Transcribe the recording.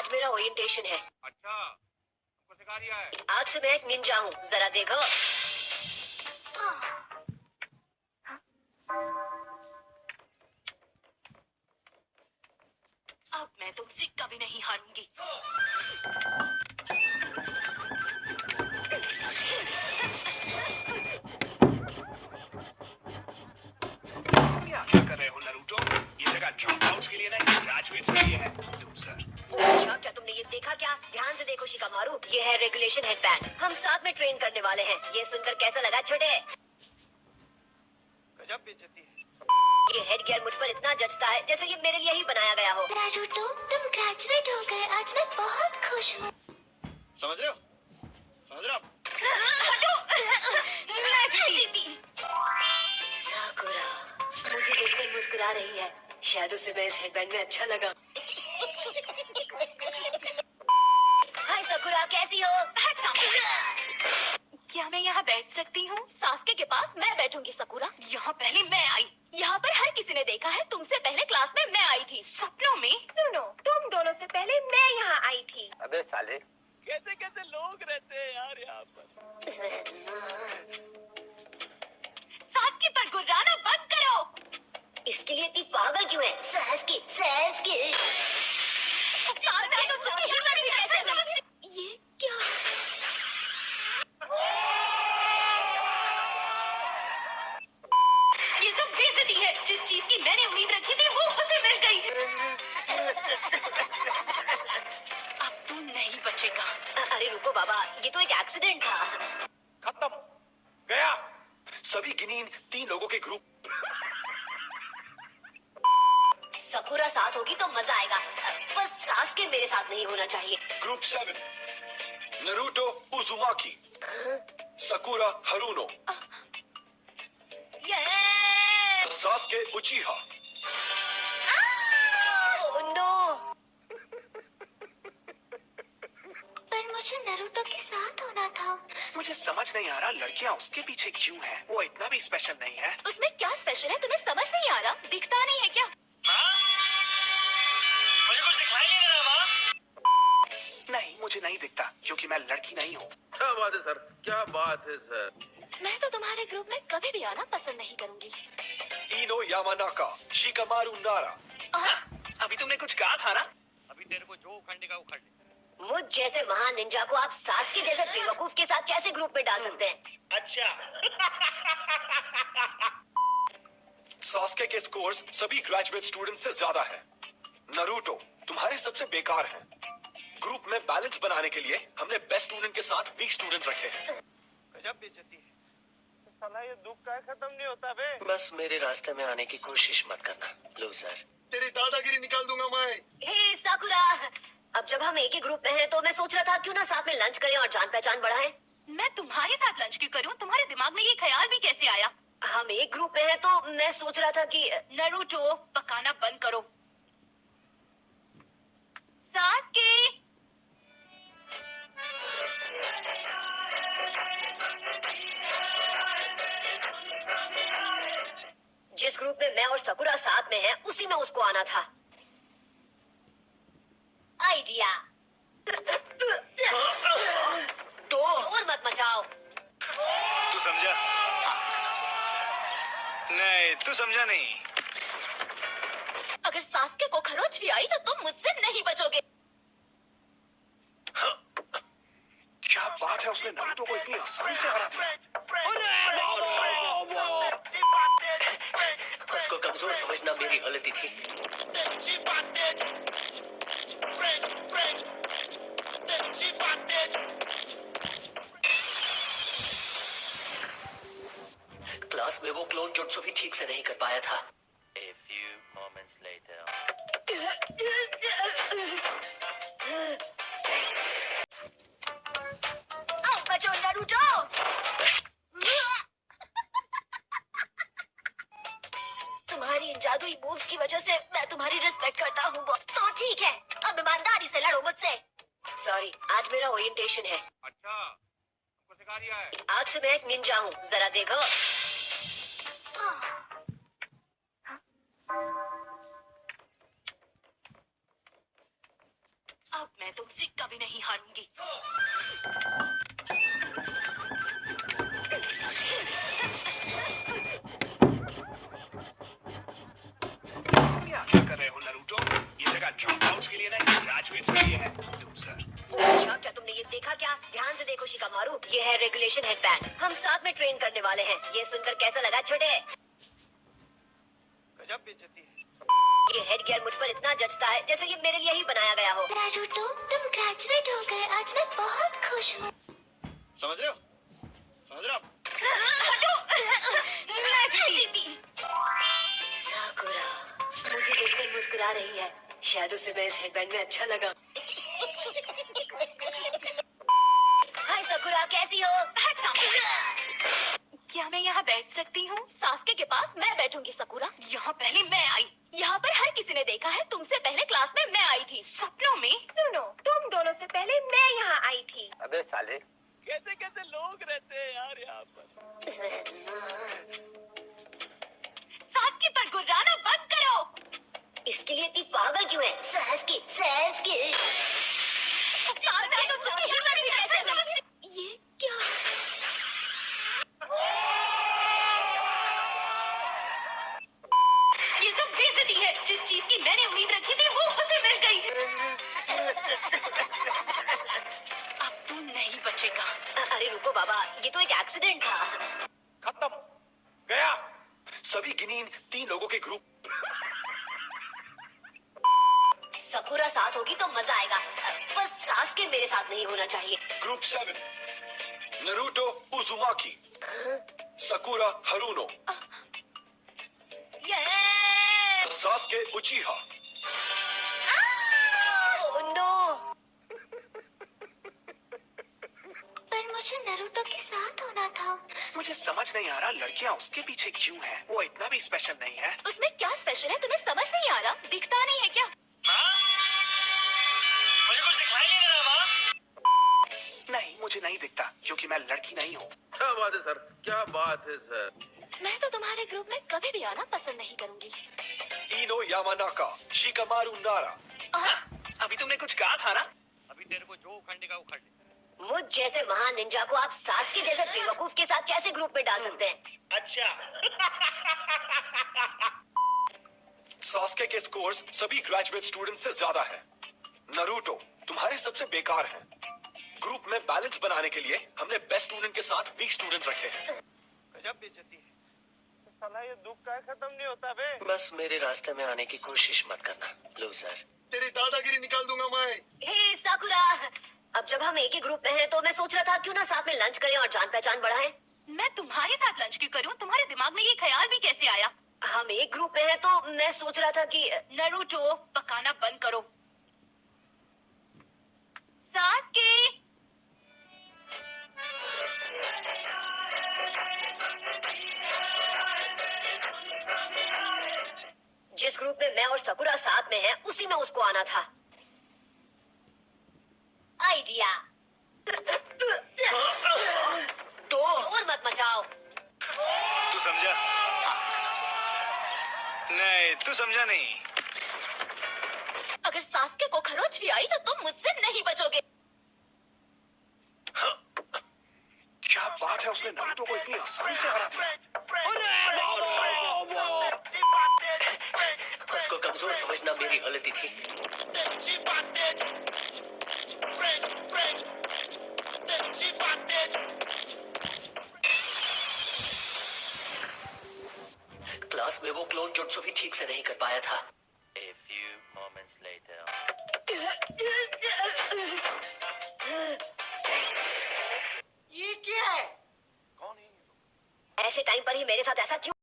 आज मेरा ओरिएंटेशन है। अच्छा, हमको सिखा दिया है। आज से मैं एक निंजा हूँ, जरा देखो। अब मैं तुमसे कभी नहीं हारूंगी। क्या कर रहे हो नारुतो? ये जगह ड्रॉप आउट्स के लिए नहीं, ग्रेजुएट्स के लिए है। लूजर। अच्छा, क्या तुमने ये देखा क्या? ध्यान से देखो शिकामारू, ये है रेगुलेशन हेडबैंड। हम साथ में ट्रेन करने वाले हैं। ये सुनकर कैसा लगा छोटे? गजब बेइज्जती है। ये हेड गियर मुझ पर इतना जचता है जैसे ये मेरे लिए ही बनाया गया हो। नारुतो, तुम ग्रेजुएट हो गए, आज मैं बहुत खुश हूँ। समझ रहे हो? समझ रहे हो? मैं जीती। साकुरा मुझे देखकर मुस्कुरा रही है। शायद उसे मैं इस हेडबैंड में अच्छा लगा। हाय साकुरा, कैसी हो? बैठ सामने। क्या मैं यहाँ बैठ सकती हूँ? सास्के के पास मैं बैठूंगी सकुरा। यहाँ पहले मैं आई। यहाँ पर हर किसी ने देखा है, तुमसे पहले क्लास में मैं आई थी, सपनों में। सुनो, तुम दोनों से पहले मैं यहाँ आई थी। अबे साले, कैसे कैसे लोग रहते हैं यार यहाँ पर। सास्के पर गुर्राना बंद करो। इसके लिए इतनी पागल क्यों है? Sasuke, Sasuke. ये क्या? ये तो बेइज्जती है। जिस चीज की मैंने उम्मीद रखी थी वो उसे मिल गई। अब तू नहीं बचेगा। अरे रुको बाबा, ये तो एक एक्सीडेंट था। खत्म, गया। सभी गिनीन 3 लोगों के ग्रुप। सकुरा साथ होगी तो मजा आएगा। बस सास्के मेरे साथ नहीं होना चाहिए। Group 7, Naruto Uzumaki, Sakura Haruno, Sasuke Uchiha. Oh no! पर मुझे नारुतो के साथ होना था। मुझे समझ नहीं आ रहा लड़कियां उसके पीछे क्यों हैं? वो इतना भी स्पेशल नहीं है। उसमें क्या स्पेशल है, तुम्हें समझ नहीं आ रहा? दिखता नहीं है क्या? मुझे कुछ दिखाई नहीं दे रहा माँ। नहीं, मुझे नहीं दिखता क्योंकि मैं लड़की नहीं हूँ। क्या बात है सर, क्या बात है सर। मैं तो तुम्हारे ग्रुप में कभी भी आना पसंद नहीं करूंगी। इनो यामानाका, शिकामारू नारा। अभी तुमने कुछ कहा था ना? अभी तेरे को जो उखड़ने का उखड़ ले। मुझ जैसे महान निंजा को आप सास्के जैसे बेवकूफ के साथ कैसे ग्रुप में डाल सकते हैं? अच्छा। सास्के के स्कोर्स सभी ग्रेजुएट स्टूडेंट से ज्यादा है। नारुतो तुम्हारे सबसे बेकार हैं। ग्रुप में बैलेंस बनाने के लिए हमने बेस्ट स्टूडेंट के साथ वीक स्टूडेंट रखे हैं। गजब बेइज्जती है। साला ये दुख का खत्म नहीं होता बे। बस मेरे रास्ते में आने की कोशिश मत करना, लूजर। तेरी दादागिरी निकाल दूंगा मैं। हे साकुरा, अब जब हम एक ही ग्रुप में हैं तो मैं सोच रहा था क्यों ना साथ में लंच करें और जान पहचान बढ़ाएं। मैं तुम्हारे साथ लंच क्यों करूं? तुम्हारे दिमाग में ये ख्याल भी कैसे आया? हम एक ग्रुप में हैं तो मैं सोच रहा था कि नारुतो, पकाना बंद करो। सास्के, जिस ग्रुप में मैं और सकुरा साथ में हैं उसी में उसको आना था। आइडिया। तो और मत मचाओ। तू समझा? नहीं, तू समझा नहीं। अगर सास्के को खरोच भी आई तो तुम मुझसे नहीं बचोगे। क्या बात है, उसने नारुतो को इतनी आसानी से हरा दिया। उसको कमजोर समझना मेरी गलती थी। क्लास में वो क्लोन जुट्सु भी ठीक से नहीं कर पाया था। A few moments later. आओ बचो नारुतो। तुम्हारी इन जादुई मूव्स की वजह से मैं तुम्हारी रिस्पेक्ट करता हूँ। तो ठीक है, अब ईमानदारी से लड़ो मुझसे। सॉरी, आज मेरा ओरिएंटेशन है। अच्छा, हमको सिखा दिया है। आज से मैं एक निंजा हूँ, जरा देखो। अब मैं तुमसे कभी नहीं हारूंगी। तुम यहाँ क्या कर रहे हो नरूटो? ये जगह ड्रॉपआउट्स के लिए नहीं, ग्रेजुएट्स के लिए है। लूजर। अच्छा, क्या तुमने ये देखा क्या? ध्यान से देखो शिकामारू, ये है रेगुलेशन हेडबैंड। हम साथ में ट्रेन करने वाले हैं। ये सुनकर कैसा लगा छोटे? गजब बेइज्जती है। ये हेड गियर मुझ पर इतना जचता है जैसे ये मेरे लिए ही बनाया गया हो। नारुतो, तुम ग्रेजुएट हो गए। आज मैं बहुत खुश हूँ। समझ रहे हो? समझ रहे हो? मैं जीती। साकुरा मुझे देखकर मुस्कुरा रही है। शायद उसे मैं इस हेडबैंड में अच्छा लगा। हाय साकुरा, कैसी हो? हट सामने। क्या मैं यहाँ बैठ सकती हूँ? सास्के के पास मैं बैठूंगी सकुरा। यहाँ पहले मैं आई। यहाँ पर हर किसी ने देखा है, तुमसे पहले क्लास में मैं आई थी, सपनों में। सुनो, तुम दोनों से पहले मैं यहाँ आई थी। अबे साले। कैसे कैसे लोग रहते हैं यार यहाँ पर। सास्के पर गुर्राना बंद करो। इसके लिए इतनी पागल क्यों है? Sasuke, Sasuke. सास्के तो उसकी हिम्मत ही नहीं है। ये क्या? ये तो बेइज्जती है। जिस चीज की मैंने उम्मीद रखी थी वो उसे मिल गई। अब तू नहीं बचेगा। अरे रुको बाबा, ये तो एक एक्सीडेंट था। खत्म। गया। सभी गिनीन 3 लोगों के ग्रुप। सकुरा साथ होगी तो मजा आएगा। बस सास्के मेरे साथ नहीं होना चाहिए। Group 7 Naruto Uzumaki, Sakura Haruno, Sasuke Uchiha. Oh no. पर मुझे नारुतो के साथ होना था। मुझे समझ नहीं आ रहा लड़कियां उसके पीछे क्यों हैं? वो इतना भी स्पेशल नहीं है। उसमें क्या स्पेशल है? तुम्हें समझ नहीं आ रहा? दिखता नहीं है क्या? मुझे कुछ दिखाई नहीं दे रहा माँ। नहीं, मुझे नहीं दिखता क्योंकि मैं लड़की नहीं हूँ। क्या बात है सर? क्या बात है सर? मैं तो तुम्हारे ग्रुप में कभी भी आना पसंद नहीं करूंगी। इनो यामानाका, शिकामारू नारा। अभी तुमने कुछ कहा था ना? अभी तेरे को जो उखाड़ने का उखाड़ ले। मुझ जैसे महान निंजा को आप सास्के जैसे बेवकूफ के साथ कैसे ग्रुप में डाल सकते हैं? अच्छा। सास्के के स्कोर्स सभी ग्रेजुएट स्टूडेंट से ज्यादा है। नरूटो तुम्हारे सबसे बेकार हैं। ग्रुप में बैलेंस बनाने के लिए हमने बेस्ट स्टूडेंट के साथ वीक स्टूडेंट रखे हैं। गजब बेइज्जती है। साला ये दुख का खत्म नहीं होता बे। बस मेरे रास्ते में आने की कोशिश मत करना, लूजर। तेरी दादागिरी निकाल दूंगा मैं। हे साकुरा, अब जब हम एक ही ग्रुप में हैं तो मैं सोच रहा था क्यों ना साथ में लंच करें और जान पहचान बढ़ाएं। मैं तुम्हारे साथ लंच क्यों करूं? तुम्हारे दिमाग में ये ख्याल भी कैसे आया? हम एक ग्रुप में हैं तो मैं सोच रहा था कि नरूटो, पकाना बंद करो। सास्के। जिस ग्रुप में मैं और सकुरा साथ में हैं उसी में उसको आना था। आइडिया। तो और मत मचाओ। तू समझा? नहीं, तू समझा नहीं। अगर सास्के को खरोच भी आई तो तुम मुझसे नहीं बचोगे। क्या बात है, उसने नरूटो को इतनी आसानी से हरा दिया। उसको कमजोर समझना मेरी गलती थी। क्लास में वो क्लोन जुट्सु भी ठीक से नहीं कर पाया था। A few moments later. ये क्या है? कौन है ये लोग? ऐसे टाइम पर ही मेरे साथ ऐसा क्यों?